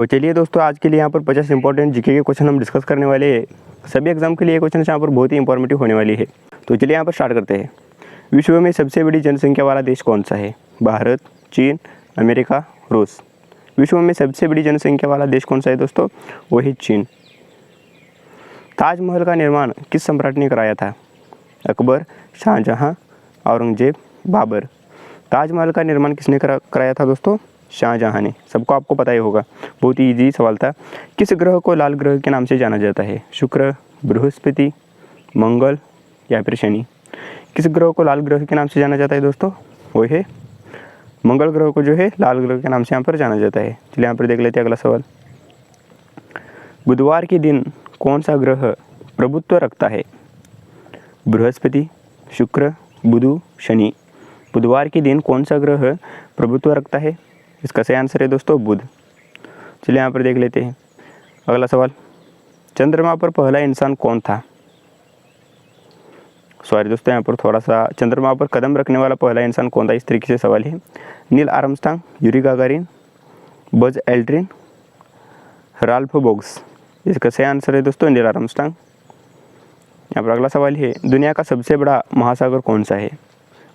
तो चलिए दोस्तों, आज के लिए यहाँ पर 50 इंपॉर्टेंट जीके के क्वेश्चन हम डिस्कस करने वाले हैं। सभी एग्जाम के लिए क्वेश्चन यहाँ पर बहुत ही इंफॉर्मेटिव होने वाली है। तो चलिए यहाँ पर स्टार्ट करते हैं। विश्व में सबसे बड़ी जनसंख्या वाला देश कौन सा है? भारत, चीन, अमेरिका, रूस। विश्व में सबसे बड़ी जनसंख्या वाला देश कौन सा है दोस्तों? वही चीन। ताजमहल का निर्माण किस सम्राट ने कराया था? अकबर, शाहजहां, औरंगजेब, बाबर। ताजमहल का निर्माण किसने कराया था दोस्तों? शाहजहां ने। सबको आपको पता ही होगा, बहुत ही इजी सवाल था। किस ग्रह को लाल ग्रह के नाम से जाना जाता है? शुक्र, बृहस्पति, मंगल या फिर शनि। किस ग्रह को लाल ग्रह के नाम से जाना जाता है दोस्तों? वो है मंगल ग्रह को जो है लाल ग्रह के नाम से यहाँ पर जाना जाता है। चलिए यहाँ पर देख लेते हैं अगला सवाल। बुधवार के दिन कौन सा ग्रह प्रभुत्व रखता है? बृहस्पति, शुक्र, बुध, शनि। बुधवार के दिन कौन सा ग्रह प्रभुत्व रखता है? इसका सही आंसर है दोस्तों बुध। चलिए यहाँ पर देख लेते हैं अगला सवाल। चंद्रमा पर पहला इंसान कौन था? सॉरी दोस्तों, यहाँ पर थोड़ा सा चंद्रमा पर कदम रखने वाला पहला इंसान कौन था, इस तरीके से सवाल है। Neil Armstrong, Yuri Gagarin, Buzz Aldrin, Ralph बॉग्स। इसका सही आंसर है दोस्तों नील आर्मस्ट्रांग। यहाँ पर अगला सवाल है, दुनिया का सबसे बड़ा महासागर कौन सा है?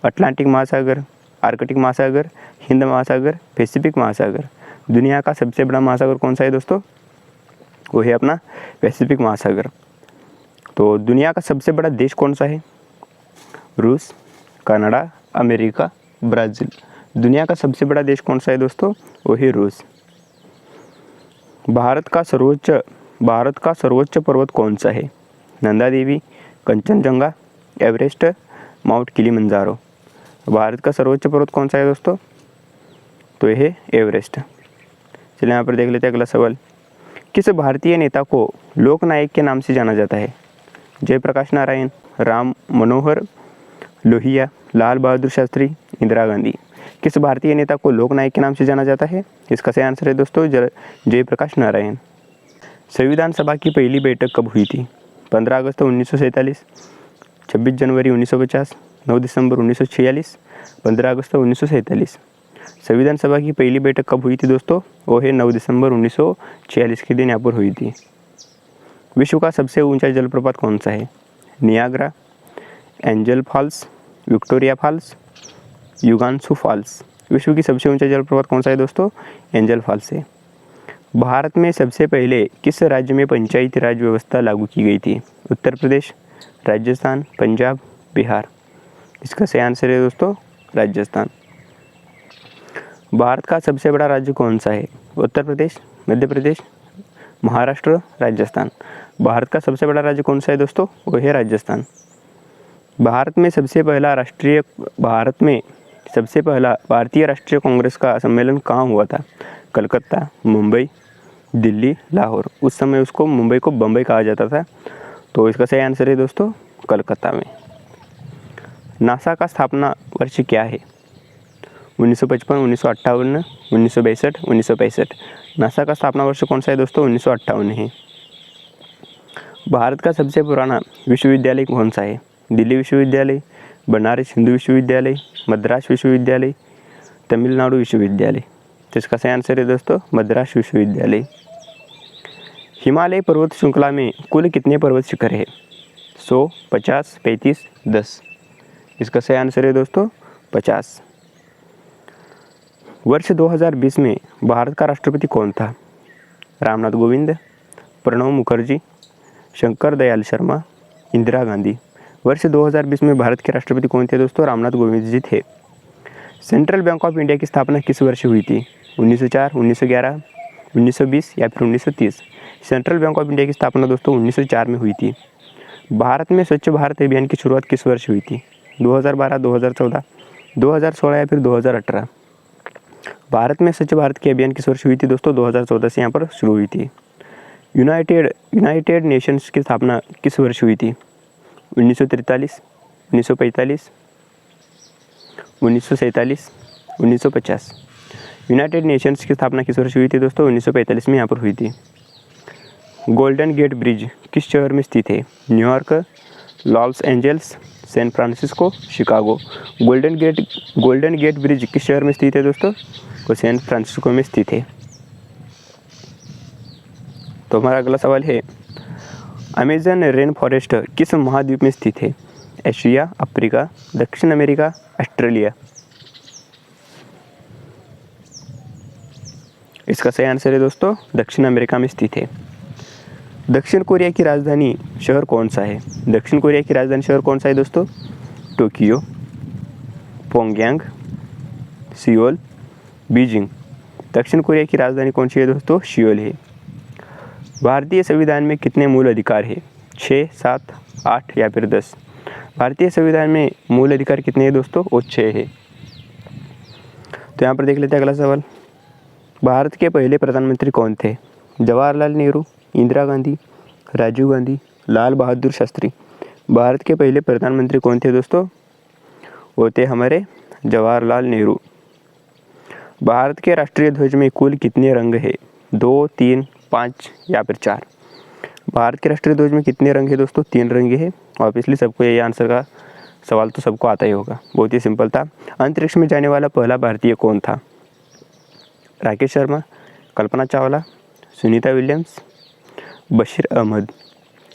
अटलांटिक महासागर, आर्कटिक महासागर, हिंद महासागर, पैसिफिक महासागर। दुनिया का सबसे बड़ा महासागर कौन सा है दोस्तों? वो है अपना पैसिफिक महासागर। तो दुनिया का सबसे बड़ा देश कौन सा है? रूस, कनाडा, अमेरिका, ब्राज़ील। दुनिया का सबसे बड़ा देश कौन सा है दोस्तों? वो है रूस। भारत का सर्वोच्च पर्वत कौन सा है? Nanda Devi, Kanchenjunga, Everest, mount Kilimanjaro. Bharat का सर्वोच्च पर्वत कौन सा है दोस्तों? तो यह है एवरेस्ट। चलिए यहाँ पर देख लेते हैं अगला सवाल। किस भारतीय नेता को लोकनायक के नाम से जाना जाता है? जयप्रकाश नारायण, राम मनोहर लोहिया, लाल बहादुर शास्त्री, इंदिरा गांधी। किस भारतीय नेता को लोकनायक के नाम से जाना जाता है? इसका सही आंसर है दोस्तों जयप्रकाश नारायण। संविधान सभा की पहली बैठक कब हुई थी? 15 अगस्त 1947, 26 जनवरी 1950, 9 दिसंबर 1946, 15 अगस्त 1947। संविधान सभा की पहली बैठक कब हुई थी दोस्तों? वो है 9 दिसंबर 1946 के दिन यहाँ पर हुई थी। विश्व का सबसे ऊंचा जलप्रपात कौन सा है? Niagara, Angel Falls, Victoria Falls, युगांसू फॉल्स। विश्व की सबसे ऊंचा जलप्रपात कौन सा है दोस्तों? एंजल फॉल्स है। भारत में सबसे पहले किस राज्य में पंचायती राज व्यवस्था लागू की गई थी? उत्तर प्रदेश, राजस्थान, पंजाब, बिहार। इसका सही आंसर है दोस्तों राजस्थान। भारत का सबसे बड़ा राज्य कौन सा है? उत्तर प्रदेश, मध्य प्रदेश, महाराष्ट्र, राजस्थान। भारत का सबसे बड़ा राज्य कौन सा है दोस्तों? वो है राजस्थान। भारत में सबसे पहला भारतीय राष्ट्रीय कांग्रेस का सम्मेलन कहाँ हुआ था? कलकत्ता, मुंबई, दिल्ली, लाहौर। उस समय उसको मुंबई को बम्बई कहा जाता था, तो इसका सही आंसर है दोस्तों कलकत्ता में। नासा का स्थापना वर्ष क्या है? 1955, 1958, 1962, 1965। नासा का स्थापना वर्ष कौन सा है दोस्तों? 1958 है। भारत का सबसे पुराना विश्वविद्यालय कौन सा है? दिल्ली विश्वविद्यालय, बनारस हिंदू विश्वविद्यालय, मद्रास विश्वविद्यालय, तमिलनाडु विश्वविद्यालय। तो इसका सही आंसर है दोस्तों मद्रास विश्वविद्यालय। हिमालय पर्वत श्रृंखला में कुल कितने पर्वत शिखर है? 100, 50, 35, 10। इसका सही आंसर है दोस्तों 50। वर्ष 2020 में भारत का राष्ट्रपति कौन था? रामनाथ कोविंद, प्रणब मुखर्जी, शंकर दयाल शर्मा, इंदिरा गांधी। वर्ष 2020 में भारत के राष्ट्रपति कौन थे दोस्तों? रामनाथ कोविंद जी थे। सेंट्रल बैंक ऑफ इंडिया की स्थापना किस वर्ष हुई थी? 1904, 1911, 1920 या फिर 1930। सेंट्रल बैंक ऑफ इंडिया की स्थापना दोस्तों 1904 में हुई थी। भारत में स्वच्छ भारत अभियान की शुरुआत किस वर्ष हुई थी? 2012, 2014, 2016 या फिर 2018। भारत में स्वच्छ भारत के अभियान किस वर्ष हुई थी दोस्तों? 2014 से यहाँ पर शुरू हुई थी। यूनाइटेड नेशंस की स्थापना किस वर्ष हुई थी? 1943, 1945, 1947, 1950। यूनाइटेड नेशंस की स्थापना किस वर्ष हुई थी दोस्तों? 1945 में यहाँ पर हुई थी। गोल्डन गेट ब्रिज किस शहर में स्थित है? New York, Los Angeles, San Francisco, Chicago. Golden Gate Bridge किस शहर में स्थित है दोस्तों? वो सैन फ्रांसिस्को में स्थित है। तो हमारा अगला सवाल है, अमेजन रेन फॉरेस्ट किस महाद्वीप में स्थित है? एशिया, अफ्रीका, दक्षिण अमेरिका, ऑस्ट्रेलिया। इसका सही आंसर है दोस्तों दक्षिण अमेरिका में स्थित है। दक्षिण कोरिया की राजधानी शहर कौन सा है? दक्षिण कोरिया की राजधानी शहर कौन सा है दोस्तों? Tokyo, Pyongyang, Seoul, Beijing. दक्षिण कोरिया की राजधानी कौन सी है दोस्तों? सियोल है। भारतीय संविधान में कितने मूल अधिकार है? 6, 7, 8 या फिर 10। भारतीय संविधान में मूल अधिकार कितने हैं दोस्तों? वो 6 है। तो यहाँ पर देख लेते हैं अगला सवाल, भारत के पहले प्रधानमंत्री कौन थे? जवाहरलाल नेहरू, इंदिरा गांधी, राजीव गांधी, लाल बहादुर शास्त्री। भारत के पहले प्रधानमंत्री कौन थे दोस्तों? वो थे हमारे जवाहरलाल नेहरू। भारत के राष्ट्रीय ध्वज में कुल कितने रंग है? 2, 3, 5 या फिर 4। भारत के राष्ट्रीय ध्वज में कितने रंग है दोस्तों? 3 रंग है। ऑब्वियसली सबको ये आंसर का सवाल तो सबको आता ही होगा, बहुत ही सिंपल था। अंतरिक्ष में जाने वाला पहला भारतीय कौन था? राकेश शर्मा, कल्पना चावला, सुनीता विलियम्स, बशीर अहमद।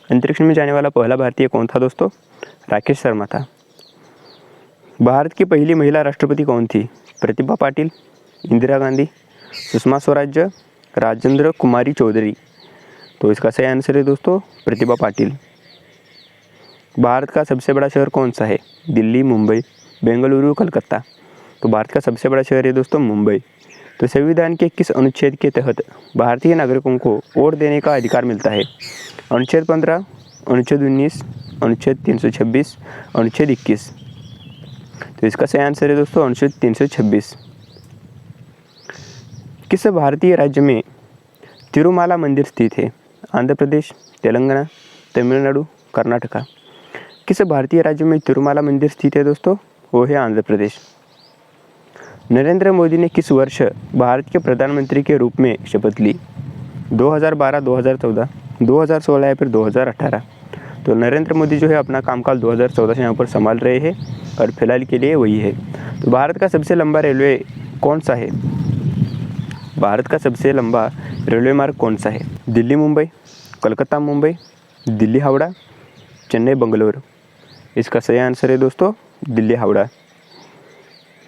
अंतरिक्ष में जाने वाला पहला भारतीय कौन था दोस्तों? राकेश शर्मा था। भारत की पहली महिला राष्ट्रपति कौन थी? प्रतिभा पाटिल, इंदिरा गांधी, सुषमा स्वराज, राजेंद्र कुमारी चौधरी। तो इसका सही आंसर है दोस्तों प्रतिभा पाटिल। भारत का सबसे बड़ा शहर कौन सा है? दिल्ली, मुंबई, बेंगलुरु, कलकत्ता। तो भारत का सबसे बड़ा शहर है दोस्तों मुंबई। तो संविधान के किस अनुच्छेद के तहत भारतीय नागरिकों को वोट देने का अधिकार मिलता है? अनुच्छेद 15, अनुच्छेद 19, अनुच्छेद 326, अनुच्छेद 21। तो इसका सही आंसर है दोस्तों अनुच्छेद 326। किस भारतीय राज्य में तिरुमाला मंदिर स्थित है? आंध्र प्रदेश, तेलंगाना, तमिलनाडु, कर्नाटका। किस भारतीय राज्य में तिरुमाला मंदिर स्थित है दोस्तों? वो है आंध्र प्रदेश। नरेंद्र मोदी ने किस वर्ष भारत के प्रधानमंत्री के रूप में शपथ ली? 2012, 2014, 2016 या फिर 2018। तो नरेंद्र मोदी जो है अपना कामकाज 2014 से यहाँ पर संभाल रहे हैं और फिलहाल के लिए वही है। तो भारत का सबसे लंबा रेलवे कौन सा है? भारत का सबसे लंबा रेलवे मार्ग कौन सा है? दिल्ली मुंबई, कोलकाता मुंबई, दिल्ली हावड़ा, चेन्नई बंगलोर। इसका सही आंसर है दोस्तों दिल्ली हावड़ा।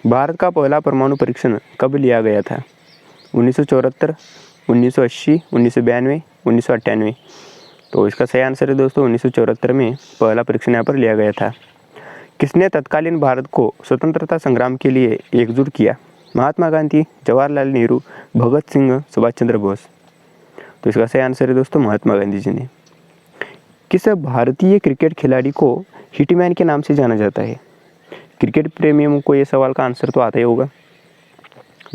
भारत का पहला परमाणु परीक्षण कब लिया गया था? 1974, 1980, 1992, 1998। तो इसका सही आंसर है दोस्तों 1974 में पहला परीक्षण यहाँ पर लिया गया था। किसने तत्कालीन भारत को स्वतंत्रता संग्राम के लिए एकजुट किया? महात्मा गांधी, जवाहरलाल नेहरू, भगत सिंह, सुभाष चंद्र बोस। तो इसका सही आंसर है दोस्तों महात्मा गांधी जी ने। किस भारतीय क्रिकेट खिलाड़ी को हिटमैन के नाम से जाना जाता है? क्रिकेट प्रेमियों को ये सवाल का आंसर तो आता ही होगा।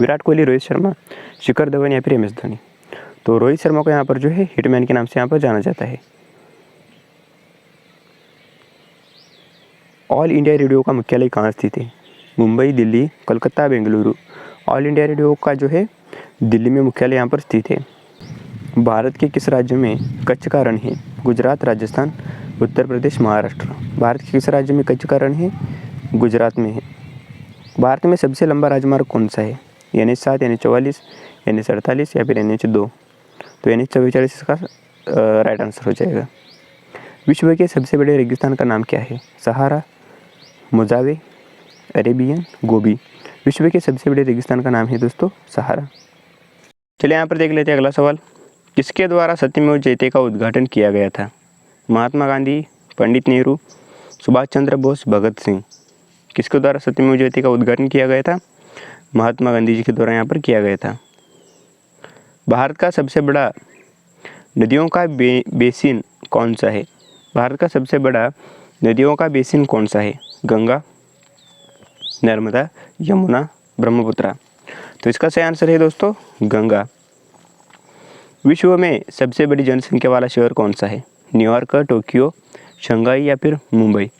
विराट कोहली, रोहित शर्मा, शिखर धवन या फिर MS धोनी। तो रोहित शर्मा को यहाँ पर जो है हिटमैन के नाम से यहाँ पर जाना जाता है। ऑल इंडिया रेडियो का मुख्यालय कहाँ स्थित है? Mumbai, Delhi, Kolkata, Bengaluru. All India radio का जो है दिल्ली में मुख्यालय यहाँ पर स्थित है। भारत के किस राज्य में कच्छ का रण है? गुजरात, राजस्थान, उत्तर प्रदेश, महाराष्ट्र। भारत के किस राज्य में कच्छ का रण है? गुजरात में है। भारत में सबसे लंबा राजमार्ग कौन सा है? NH7, NH44, NH48 या फिर NH2। तो NH44 इसका राइट आंसर हो जाएगा। विश्व के सबसे बड़े रेगिस्तान का नाम क्या है? सहारा, मोजावे, अरेबियन, गोबी। विश्व के सबसे बड़े रेगिस्तान का नाम है दोस्तों सहारा। चलिए यहाँ पर देख लेते हैं अगला सवाल, किसके द्वारा सत्यमेव जयते का उद्घाटन किया गया था? महात्मा गांधी, पंडित नेहरू, सुभाष चंद्र बोस, भगत सिंह। किसके द्वारा सत्यमेव जयते का उद्घाटन किया गया था? महात्मा गांधी जी के द्वारा यहाँ पर किया गया था। भारत का सबसे बड़ा नदियों का बेसिन कौन सा है? भारत का सबसे बड़ा नदियों का बेसिन कौन सा है? गंगा, नर्मदा, यमुना, ब्रह्मपुत्र। तो इसका सही आंसर है दोस्तों गंगा। विश्व में सबसे बड़ी जनसंख्या वाला शहर कौन सा है? न्यूयॉर्क, टोक्यो, शंघाई या फिर मुंबई।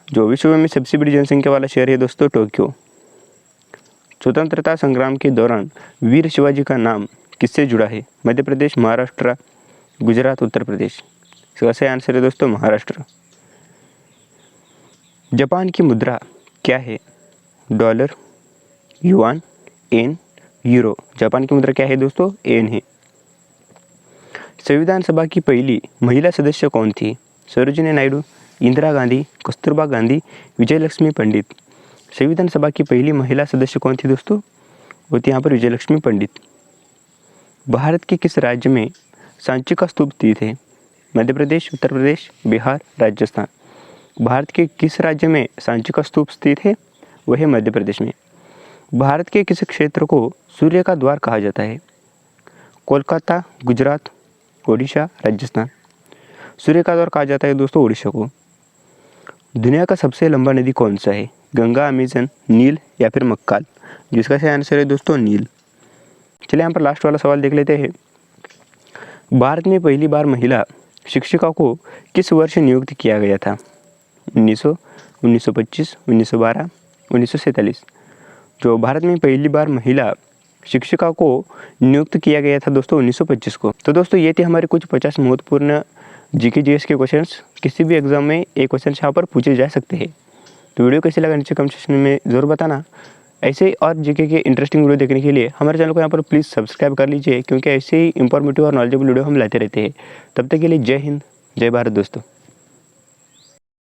जो विश्व में सबसे बड़ी जनसंख्या वाला शहर है दोस्तों टोक्यो। स्वतंत्रता संग्राम के दौरान वीर शिवाजी का नाम किससे जुड़ा है? मध्य प्रदेश, महाराष्ट्र, गुजरात, उत्तर प्रदेश। इसका सही आंसर है दोस्तों महाराष्ट्र। जापान की मुद्रा क्या है? डॉलर, युआन, येन, यूरो। जापान की मुद्रा क्या है दोस्तों? येन है। संविधान सभा की पहली महिला सदस्य कौन थी? सरोजिनी नायडू, इंदिरा गांधी, कस्तूरबा गांधी, विजयलक्ष्मी पंडित। संविधान सभा की पहली महिला सदस्य कौन थी दोस्तों? वो थी यहाँ पर विजयलक्ष्मी पंडित। भारत के किस राज्य में सांची का स्तूप स्थित है? मध्य प्रदेश, उत्तर प्रदेश, बिहार, राजस्थान। भारत के किस राज्य में सांची का स्तूप स्थित है? वह है मध्य प्रदेश में। भारत के किस क्षेत्र को सूर्य का द्वार कहा जाता है? कोलकाता, गुजरात, ओडिशा, राजस्थान। सूर्य का द्वार कहा जाता है दोस्तों ओडिशा को। दुनिया का सबसे लंबा नदी कौन सा है? गंगा, अमेजन, नील या फिर मक्काल। जिसका सही आंसर है दोस्तों नील। चलिए यहाँ पर लास्ट वाला सवाल देख लेते हैं। भारत में पहली बार महिला शिक्षिका को किस वर्ष नियुक्त किया गया था? 1900, 1925, 1912, 1947। जो भारत में पहली बार महिला शिक्षिका को नियुक्त किया गया था दोस्तों 1925 को। तो दोस्तों ये थे हमारे कुछ 50 महत्वपूर्ण जीके जीएस के क्वेश्चंस। किसी भी एग्जाम में एक क्वेश्चन यहाँ पर पूछे जा सकते हैं। तो वीडियो कैसे लगा नीचे कमेंट सेक्शन में ज़रूर बताना। ऐसे ही और जीके के इंटरेस्टिंग वीडियो देखने के लिए हमारे चैनल को यहाँ पर प्लीज़ सब्सक्राइब कर लीजिए, क्योंकि ऐसे ही इंफॉर्मेटिव और नॉलेजेबल वीडियो हम लाते रहते हैं। तब तक के लिए जय हिंद, जय भारत दोस्तों।